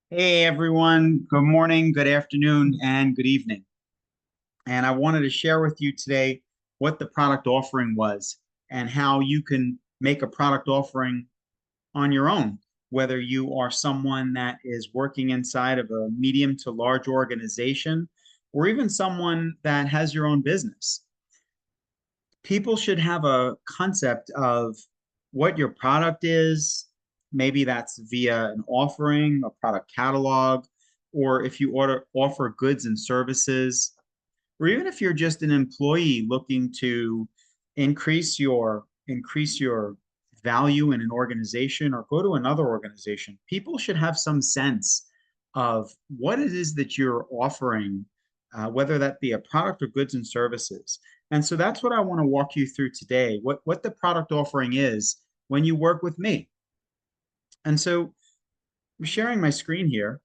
Hey everyone, good morning, good afternoon, and good evening. And I wanted to share with you today what the product offering was and how you can make a product offering on your own, whether you are someone that is working inside of a medium to large organization or even someone that has your own business. People should have a concept of what your product is. Maybe that's via an offering, a product catalog, or if you offer goods and services, or even if you're just an employee looking to increase your value in an organization or go to another organization. People should have some sense of what it is that you're offering, whether that be a product or goods and services. And so that's what I want to walk you through today, what the product offering is when you work with me. And so I'm sharing my screen here.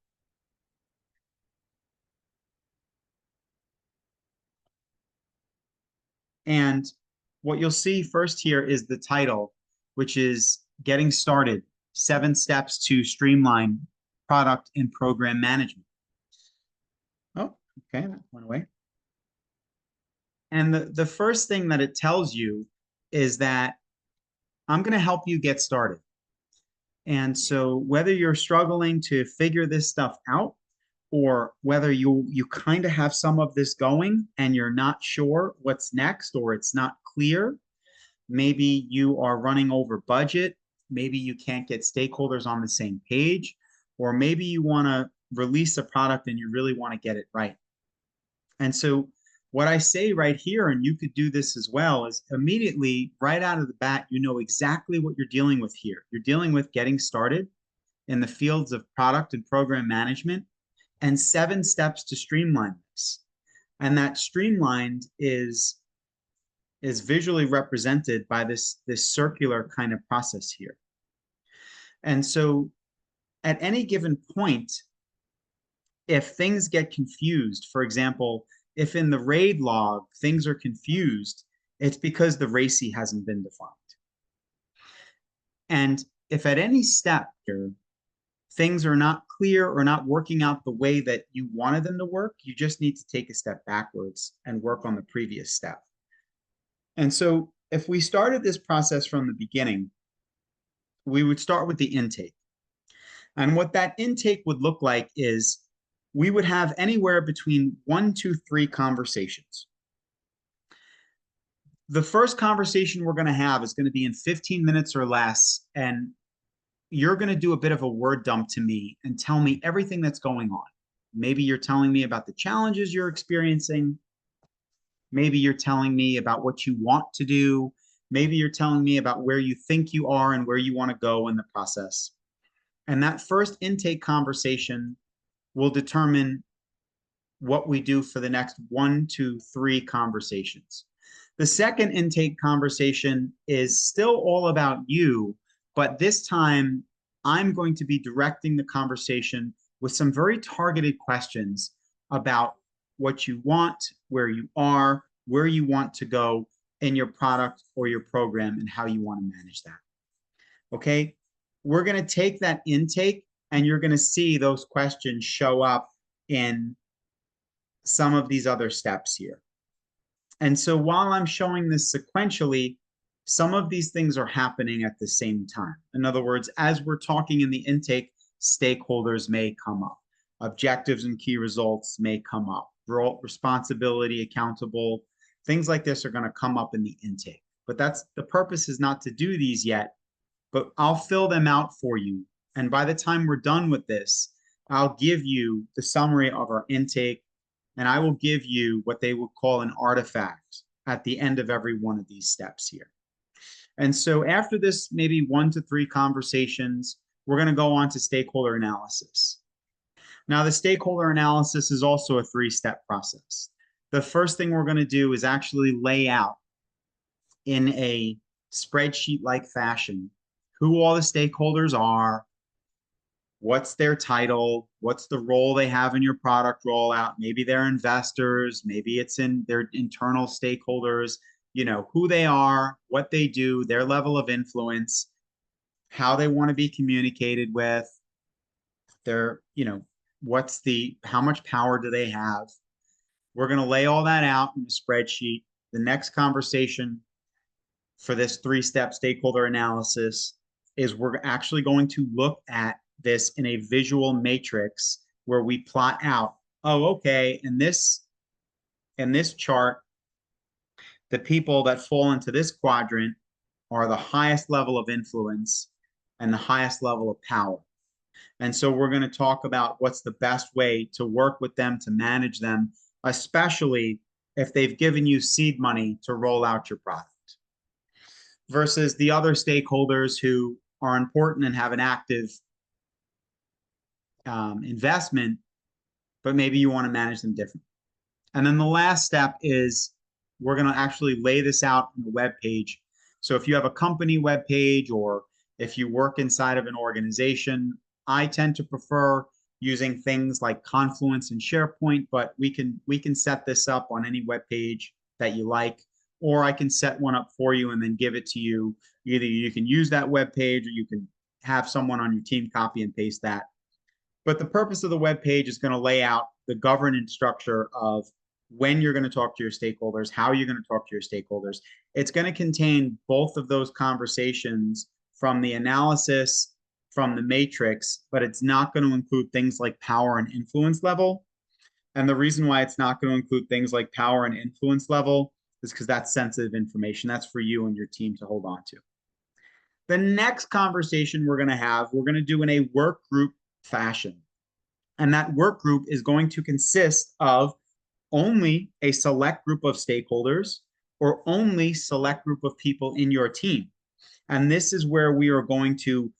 And what you'll see first here is the title, which is Getting Started, 7 Steps to Streamline Product and Program Management. Oh, okay, that went away. And the first thing that it tells you is that I'm going to help you get started. And so whether you're struggling to figure this stuff out or whether you kind of have some of this going and you're not sure what's next or it's not clear, maybe you are running over budget, maybe you can't get stakeholders on the same page, or maybe you want to release a product and you really want to get it right. And so what I say right here, and you could do this as well, is immediately right out of the bat, you know exactly what you're dealing with here. You're dealing with getting started in the fields of product and program management and 7 steps to streamline this. And that streamlined is visually represented by this circular kind of process here. And so at any given point, if things get confused, for example, if in the RAID log things are confused, it's because the RACI hasn't been defined. And if at any step here, things are not clear or not working out the way that you wanted them to work, you just need to take a step backwards and work on the previous step. And so if we started this process from the beginning, we would start with the intake. And what that intake would look like is we would have anywhere between 1 to 3 conversations. The first conversation we're going to have is going to be in 15 minutes or less. And you're going to do a bit of a word dump to me and tell me everything that's going on. Maybe you're telling me about the challenges you're experiencing. Maybe you're telling me about what you want to do. Maybe you're telling me about where you think you are and where you want to go in the process. And that first intake conversation will determine what we do for the next 1 to 3 conversations. The second intake conversation is still all about you, but this time I'm going to be directing the conversation with some very targeted questions about what you want, where you are, where you want to go in your product or your program, and how you want to manage that. Okay, we're going to take that intake and you're going to see those questions show up in some of these other steps here. And so while I'm showing this sequentially, some of these things are happening at the same time. In other words, as we're talking in the intake, stakeholders may come up, objectives and key results may come up, role, responsibility, accountable, things like this are going to come up in the intake. But that's the purpose is not to do these yet, but I'll fill them out for you. And by the time we're done with this, I'll give you the summary of our intake, and I will give you what they would call an artifact at the end of every one of these steps here. And so after this, maybe 1 to 3 conversations, we're going to go on to stakeholder analysis. Now, the stakeholder analysis is also a 3-step process. The first thing we're going to do is actually lay out in a spreadsheet-like fashion who all the stakeholders are, what's their title, what's the role they have in your product rollout. Maybe they're investors, maybe it's in their internal stakeholders, you know, who they are, what they do, their level of influence, how they want to be communicated with, They're, how much power do they have? We're going to lay all that out in a spreadsheet. The next conversation for this 3-step stakeholder analysis is we're actually going to look at this in a visual matrix where we plot out, oh, okay, in this chart, the people that fall into this quadrant are the highest level of influence and the highest level of power. And so we're going to talk about what's the best way to work with them, to manage them, especially if they've given you seed money to roll out your product, versus the other stakeholders who are important and have an active investment, but maybe you want to manage them differently. And then the last step is we're going to actually lay this out on the web page. So if you have a company web page or if you work inside of an organization, I tend to prefer using things like Confluence and SharePoint, but we can set this up on any web page that you like, or I can set one up for you and then give it to you. Either you can use that web page or you can have someone on your team copy and paste that. But the purpose of the web page is going to lay out the governance structure of when you're going to talk to your stakeholders, how you're going to talk to your stakeholders. It's going to contain both of those conversations from the analysis, from the matrix, but it's not going to include things like power and influence level. And the reason why it's not going to include things like power and influence level is because that's sensitive information. That's for you and your team to hold on to. The next conversation we're going to do in a work group fashion. And that work group is going to consist of only a select group of stakeholders or only select group of people in your team. And this is where we are going to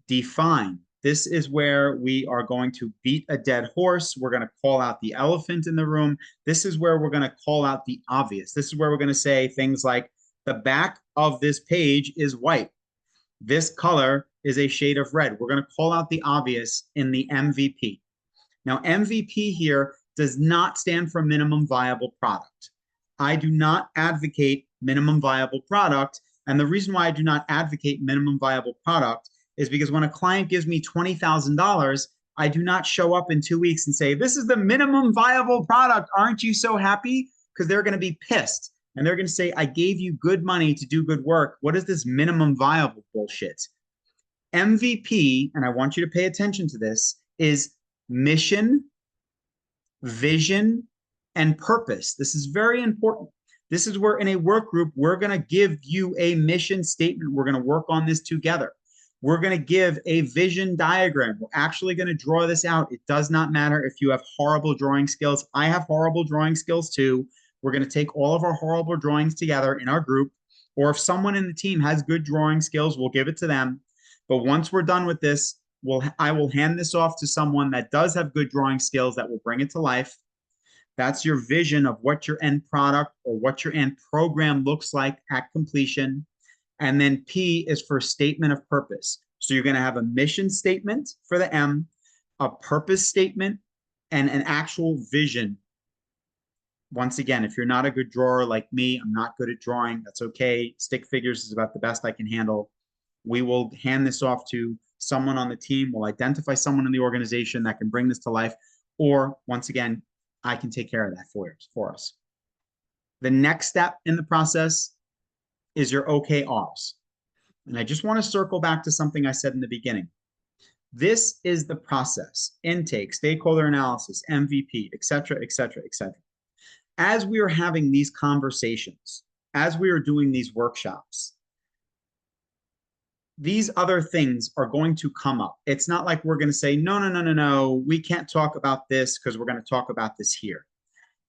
define. This is where we are going to beat a dead horse. We're going to call out the elephant in the room. This is where we're going to call out the obvious. This is where we're going to say things like the back of this page is white. This color is a shade of red. We're going to call out the obvious in the MVP. Now, MVP here does not stand for minimum viable product. I do not advocate minimum viable product. And the reason why I do not advocate minimum viable product is because when a client gives me $20,000, I do not show up in 2 weeks and say, this is the minimum viable product. Aren't you so happy? Because they're going to be pissed. And they're going to say, I gave you good money to do good work. What is this minimum viable bullshit? MVP, and I want you to pay attention to this, is mission, vision, and purpose. This is very important. This is where in a work group, we're going to give you a mission statement. We're going to work on this together. We're going to give a vision diagram. We're actually going to draw this out. It does not matter if you have horrible drawing skills. I have horrible drawing skills too. We're going to take all of our horrible drawings together in our group, or if someone in the team has good drawing skills, we'll give it to them. But once we're done with this, I will hand this off to someone that does have good drawing skills that will bring it to life. That's your vision of what your end product or what your end program looks like at completion. And then P is for statement of purpose. So you're going to have a mission statement for the M, a purpose statement, and an actual vision. Once again, if you're not a good drawer like me, I'm not good at drawing, that's okay. Stick figures is about the best I can handle. We will hand this off to someone on the team. We'll identify someone in the organization that can bring this to life. Or once again, I can take care of that for us. The next step in the process is your OKRs. And I just want to circle back to something I said in the beginning. This is the process: intake, stakeholder analysis, MVP, et cetera, et cetera, et cetera. As we are having these conversations, as we are doing these workshops, these other things are going to come up. It's not like we're going to say, no, we can't talk about this because we're going to talk about this here.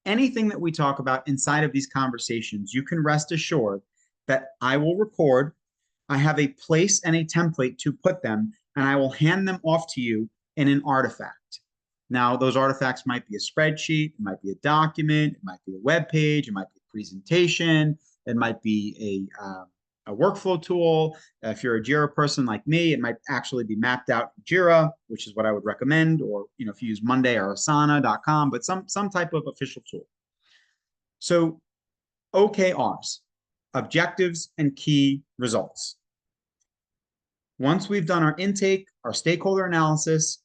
Anything that we talk about inside of these conversations, you can rest assured that I will record. I have a place and a template to put them, and I will hand them off to you in an artifact. Now, those artifacts might be a spreadsheet, it might be a document, it might be a web page, it might be a presentation, it might be a workflow tool. If you're a Jira person like me, it might actually be mapped out in Jira, which is what I would recommend, or if you use Monday or Asana.com, but some type of official tool. So OKRs, objectives and key results. Once we've done our intake, our stakeholder analysis,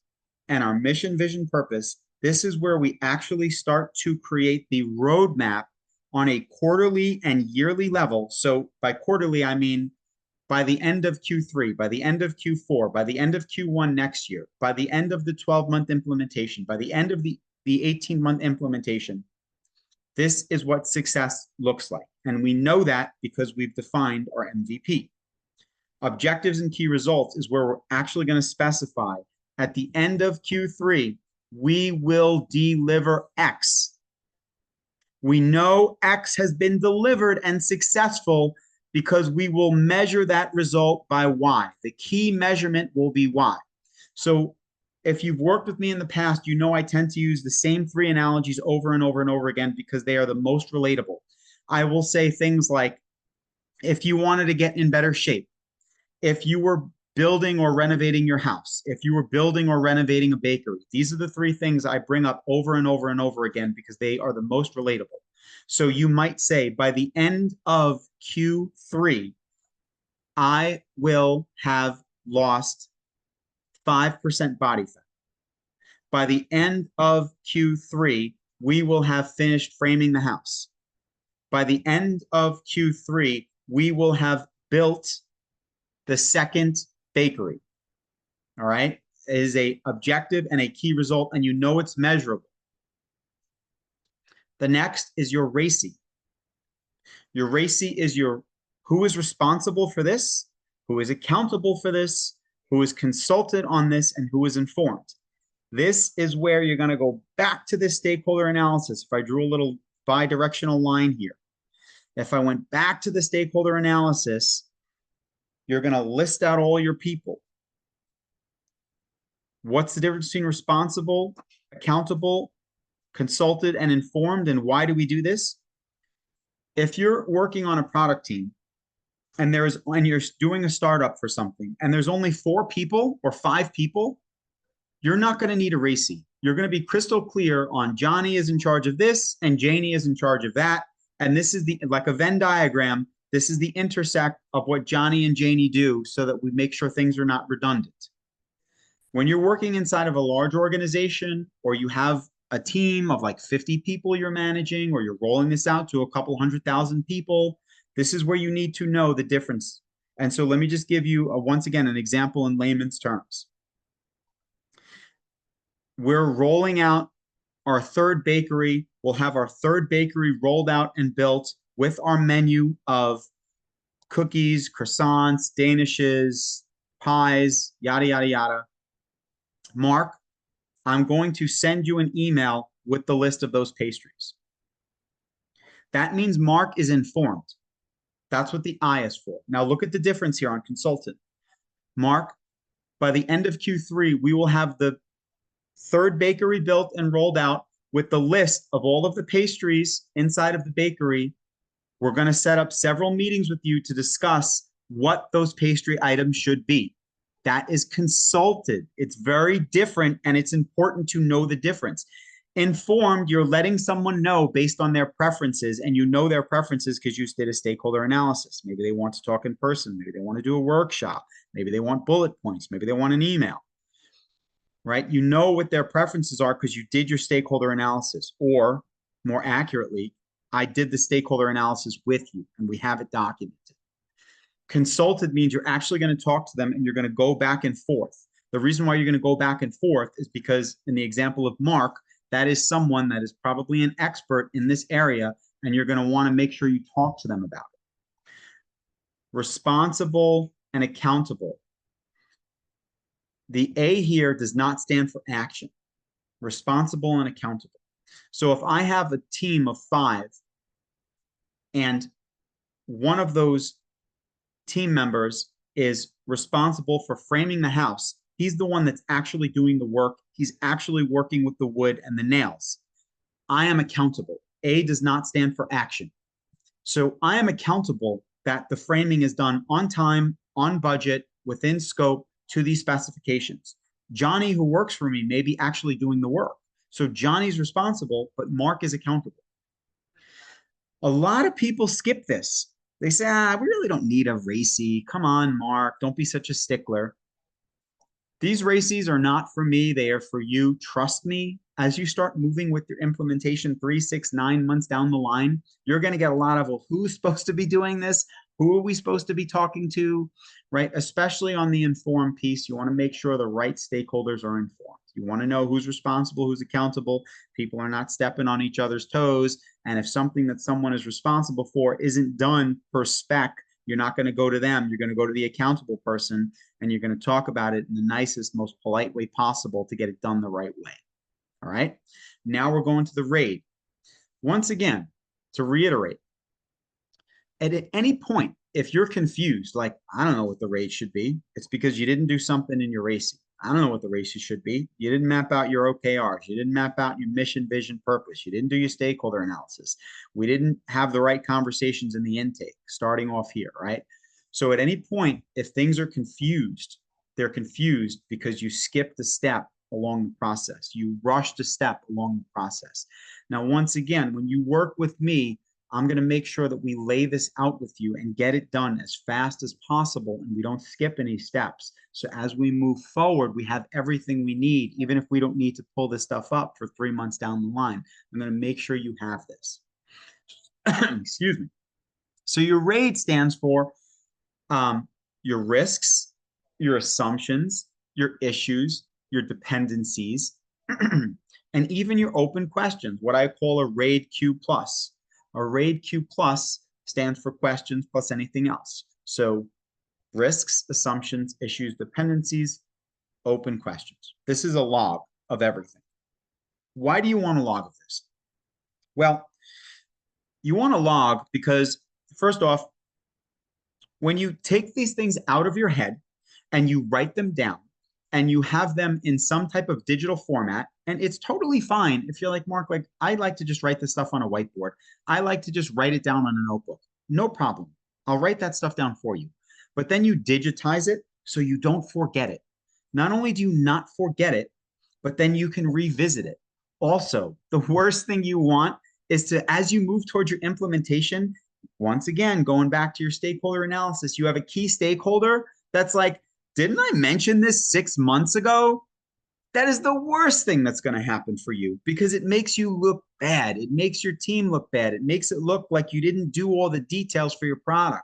and our mission, vision, purpose, this is where we actually start to create the roadmap on a quarterly and yearly level. So by quarterly, I mean by the end of Q3, by the end of Q4, by the end of Q1 next year, by the end of the 12-month implementation, by the end of the 18-month implementation, this is what success looks like. And we know that because we've defined our MVP. Objectives and key results is where we're actually going to specify at the end of Q3, we will deliver X. We know X has been delivered and successful because we will measure that result by Y. The key measurement will be Y. So if you've worked with me in the past, you know I tend to use the same three analogies over and over and over again because they are the most relatable. I will say things like, if you wanted to get in better shape, if you were building or renovating your house, if you were building or renovating a bakery, these are the three things I bring up over and over and over again because they are the most relatable. So you might say, by the end of Q3, I will have lost 5% body fat. By the end of Q3, we will have finished framing the house. By the end of Q3, we will have built the second bakery. All right. It is an objective and a key result, and you know it's measurable. The next is your RACI. Your RACI is your who is responsible for this, who is accountable for this, who is consulted on this, and who is informed. This is where you're going to go back to this stakeholder analysis. If I drew a little bi-directional line here, if I went back to the stakeholder analysis, you're going to list out all your people. What's the difference between responsible, accountable, consulted, and informed, and why do we do this? If you're working on a product team and you're doing a startup for something and there's only 4 people or 5 people, you're not going to need a RACI. You're going to be crystal clear on Johnny is in charge of this and Janie is in charge of that. And this is like a Venn diagram. This is the intersect of what Johnny and Janie do so that we make sure things are not redundant. When you're working inside of a large organization or you have a team of like 50 people you're managing, or you're rolling this out to a couple 100,000 people, this is where you need to know the difference. And so let me just give you once again an example in layman's terms. We're rolling out our third bakery. We'll have our third bakery rolled out and built with our menu of cookies, croissants, danishes, pies, yada, yada, yada. Mark, I'm going to send you an email with the list of those pastries. That means Mark is informed. That's what the I is for. Now look at the difference here on consultant. Mark, by the end of Q3, we will have the third bakery built and rolled out with the list of all of the pastries inside of the bakery. We're going to set up several meetings with you to discuss what those pastry items should be. That is consulted. It's very different, and it's important to know the difference. Informed, you're letting someone know based on their preferences, and you know their preferences because you did a stakeholder analysis. Maybe they want to talk in person. Maybe they want to do a workshop. Maybe they want bullet points. Maybe they want an email, right? You know what their preferences are because you did your stakeholder analysis, or more accurately, I did the stakeholder analysis with you, and we have it documented. Consulted means you're actually going to talk to them and you're going to go back and forth. The reason why you're going to go back and forth is because in the example of Mark, that is someone that is probably an expert in this area, and you're going to want to make sure you talk to them about it. Responsible and accountable. The A here does not stand for action. Responsible and accountable. So if I have a team of 5 and one of those team members is responsible for framing the house, he's the one that's actually doing the work. He's actually working with the wood and the nails. I am accountable. A does not stand for action. So I am accountable that the framing is done on time, on budget, within scope, to these specifications. Johnny, who works for me, may be actually doing the work. So Johnny's responsible, but Mark is accountable. A lot of people skip this. They say, we really don't need a RACI. Come on, Mark, don't be such a stickler. These races are not for me. They are for you. Trust me. As you start moving with your implementation 3, 6, 9 months down the line, you're going to get a lot of, well, who's supposed to be doing this? Who are we supposed to be talking to? Right? Especially on the informed piece, you want to make sure the right stakeholders are informed. You want to know who's responsible, who's accountable. People are not stepping on each other's toes. And if something that someone is responsible for isn't done per spec, you're not going to go to them. You're going to go to the accountable person, and you're going to talk about it in the nicest, most polite way possible to get it done the right way. All right. Now we're going to the RAID. Once again, to reiterate, at any point, if you're confused, like, I don't know what the RAID should be, it's because you didn't do something in your racing. I don't know what the races should be. You didn't map out your OKRs. You didn't map out your mission, vision, purpose. You didn't do your stakeholder analysis. We didn't have the right conversations in the intake, starting off here, right? So at any point, if things are confused, they're confused because you skipped a step along the process. You rushed a step along the process. Now, once again, when you work with me, I'm going to make sure that we lay this out with you and get it done as fast as possible, and we don't skip any steps. So as we move forward, we have everything we need, even if we don't need to pull this stuff up for 3 months down the line. I'm going to make sure you have this. Excuse me. So your RAID stands for your risks, your assumptions, your issues, your dependencies, and even your open questions, what I call a RAID Q plus. A RAID Q plus stands for questions plus anything else. So risks, assumptions, issues, dependencies, open questions. This is a log of everything. Why do you want a log of this? Well, you want a log because, first off, when you take these things out of your head and you write them down and you have them in some type of digital format, and it's totally fine if you're like, Mark, like, I like to just write this stuff on a whiteboard. I like to just write it down on a notebook. No problem. I'll write that stuff down for you. But then you digitize it so you don't forget it. Not only do you not forget it, but then you can revisit it. Also, the worst thing you want is to, as you move towards your implementation, once again, going back to your stakeholder analysis, you have a key stakeholder that's like, didn't I mention this 6 months ago? That is the worst thing that's going to happen for you because it makes you look bad. It makes your team look bad. It makes it look like you didn't do all the details for your product.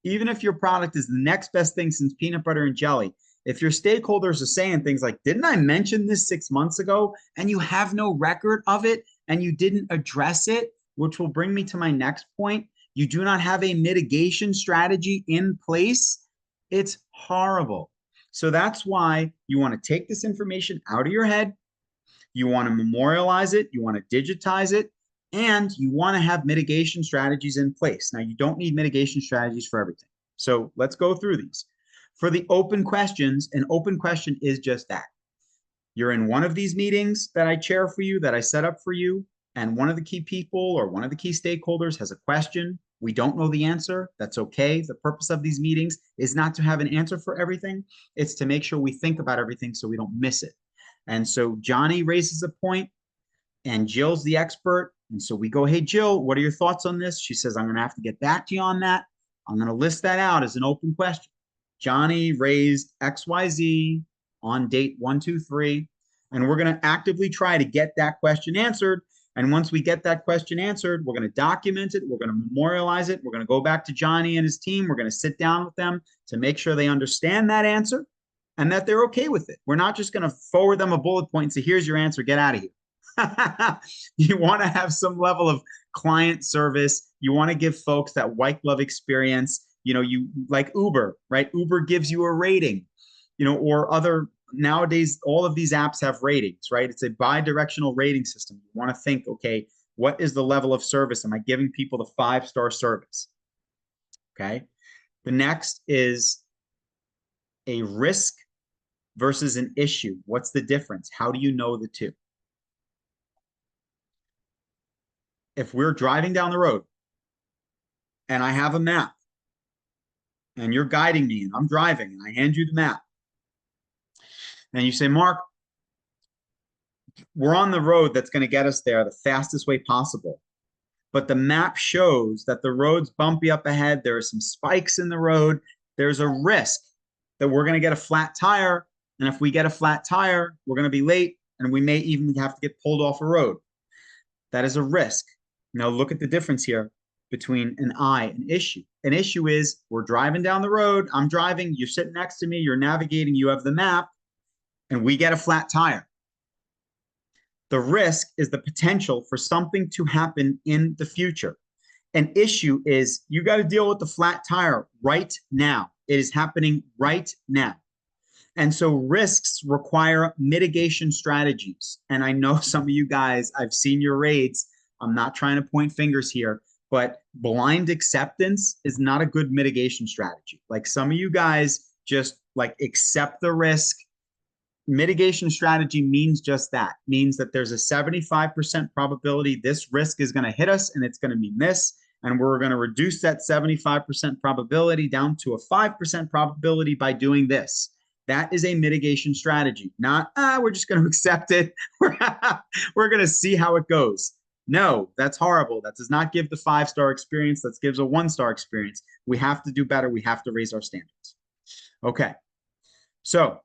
Even if your product is the next best thing since peanut butter and jelly, if your stakeholders are saying things like, didn't I mention this 6 months ago? And you have no record of it and you didn't address it, which will bring me to my next point. You do not have a mitigation strategy in place. It's horrible. So that's why you want to take this information out of your head. You want to memorialize it. You want to digitize it. And you want to have mitigation strategies in place. Now, you don't need mitigation strategies for everything. So let's go through these. For the open questions, an open question is just that. You're in one of these meetings that I chair for you, that I set up for you, and one of the key people or one of the key stakeholders has a question. We don't know the answer. That's okay. The purpose of these meetings is not to have an answer for everything. It's to make sure we think about everything so we don't miss it. And so Johnny raises a point and Jill's the expert. And so we go, hey, Jill, what are your thoughts on this? She says, I'm going to have to get back to you on that. I'm going to list that out as an open question. Johnny raised XYZ on date 1, 2, 3, and we're going to actively try to get that question answered. And once we get that question answered, we're going to document it. We're going to memorialize it. We're going to go back to Johnny and his team. We're going to sit down with them to make sure they understand that answer and that they're okay with it. We're not just going to forward them a bullet point and say, here's your answer, get out of here. You want to have some level of client service. You want to give folks that white glove experience. You know, you like Uber, right? Uber gives you a rating, you know, or other. Nowadays, all of these apps have ratings, right? It's a bi-directional rating system. You want to think, okay, what is the level of service? Am I giving people the 5-star service? Okay. The next is a risk versus an issue. What's the difference? How do you know the two? If we're driving down the road and I have a map and you're guiding me and I'm driving and I hand you the map, and you say, Mark, we're on the road that's going to get us there the fastest way possible. But the map shows that the road's bumpy up ahead. There are some spikes in the road. There's a risk that we're going to get a flat tire And if we get a flat tire, we're going to be late and we may even have to get pulled off a road. That is a risk. Now look at the difference here between an issue. An issue is we're driving down the road. I'm driving. You're sitting next to me. You're navigating. You have the map and we get a flat tire. The risk is the potential for something to happen in the future. An issue is you got to deal with the flat tire right now. It is happening right now. And so risks require mitigation strategies. And I know some of you guys, I've seen your raids. I'm not trying to point fingers here, but blind acceptance is not a good mitigation strategy. Like some of you guys just like accept the risk. Mitigation strategy means just that, means that there's a 75% probability this risk is going to hit us and it's going to mean this. And we're going to reduce that 75% probability down to a 5% probability by doing this. That is a mitigation strategy, not, we're just going to accept it. We're going to see how it goes. No, that's horrible. That does not give the 5-star experience. That gives a 1-star experience. We have to do better. We have to raise our standards. Okay. So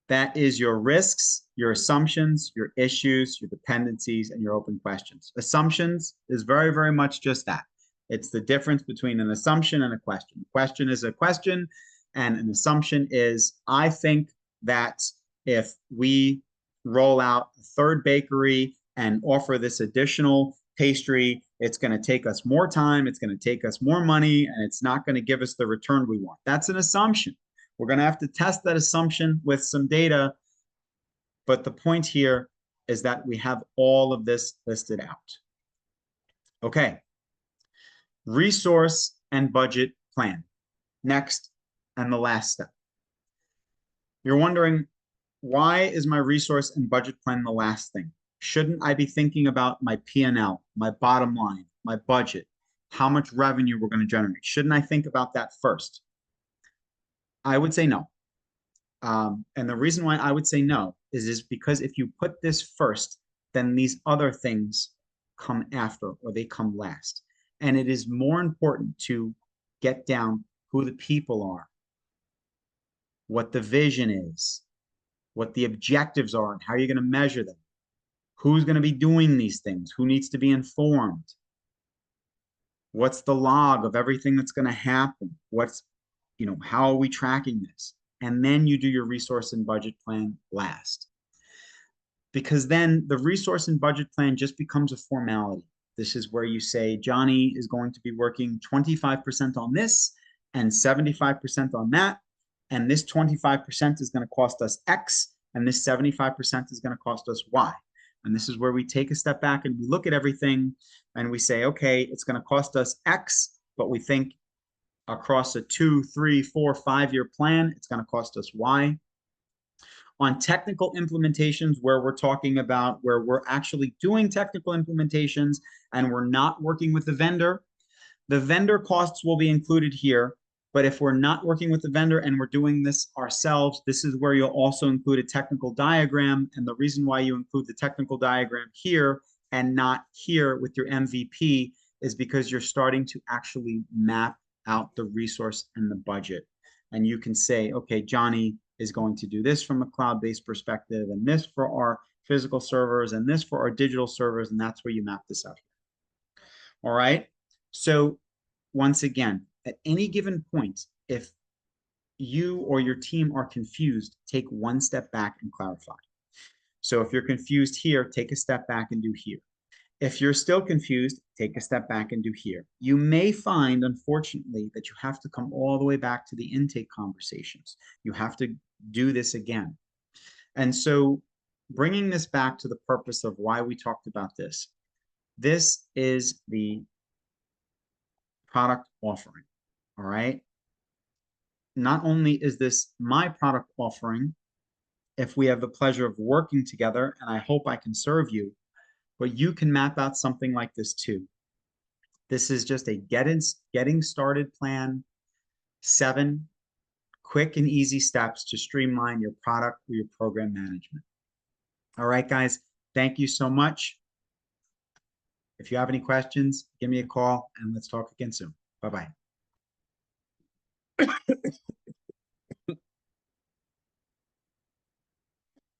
that is your risks, your assumptions, your issues, your dependencies, and your open questions. Assumptions is very, very much just that. It's the difference between an assumption and a question. A question is a question, and an assumption is, I think that if we roll out a third bakery and offer this additional pastry, it's going to take us more time, it's going to take us more money, and it's not going to give us the return we want. That's an assumption. We're going to have to test that assumption with some data. But the point here is that we have all of this listed out. Okay. Resource and budget plan. Next and the last step. You're wondering, why is my resource and budget plan the last thing? Shouldn't I be thinking about my P&L, my bottom line, my budget, how much revenue we're going to generate? Shouldn't I think about that first? I would say no. And the reason why I would say no is because if you put this first, then these other things come after or they come last. And it is more important to get down who the people are, what the vision is, what the objectives are, and how you're going to measure them. Who's going to be doing these things? Who needs to be informed? What's the log of everything that's going to happen? How are we tracking this? And then you do your resource and budget plan last. Because then the resource and budget plan just becomes a formality. This is where you say, Johnny is going to be working 25% on this and 75% on that. And this 25% is going to cost us X, and this 75% is going to cost us Y. And this is where we take a step back and we look at everything and we say, okay, it's going to cost us X, but we think across a 2, 3, 4, 5-year plan, it's going to cost us Y. On technical implementations, where we're talking about where we're actually doing technical implementations and we're not working with the vendor costs will be included here. But if we're not working with the vendor and we're doing this ourselves, this is where you'll also include a technical diagram. And the reason why you include the technical diagram here and not here with your MVP is because you're starting to actually map out the resource and the budget. And you can say, okay, Johnny is going to do this from a cloud-based perspective, and this for our physical servers, and this for our digital servers, and that's where you map this out. All right. So once again, at any given point, if you or your team are confused, take one step back and clarify. So if you're confused here, take a step back and do here. If you're still confused, take a step back and do here. You may find, unfortunately, that you have to come all the way back to the intake conversations. You have to do this again. And so bringing this back to the purpose of why we talked about this, this is the product offering, all right? Not only is this my product offering, if we have the pleasure of working together, and I hope I can serve you, but you can map out something like this too. This is just a getting started plan, 7 quick and easy steps to streamline your product or your program management. All right, guys, thank you so much. If you have any questions, give me a call and let's talk again soon. Bye-bye.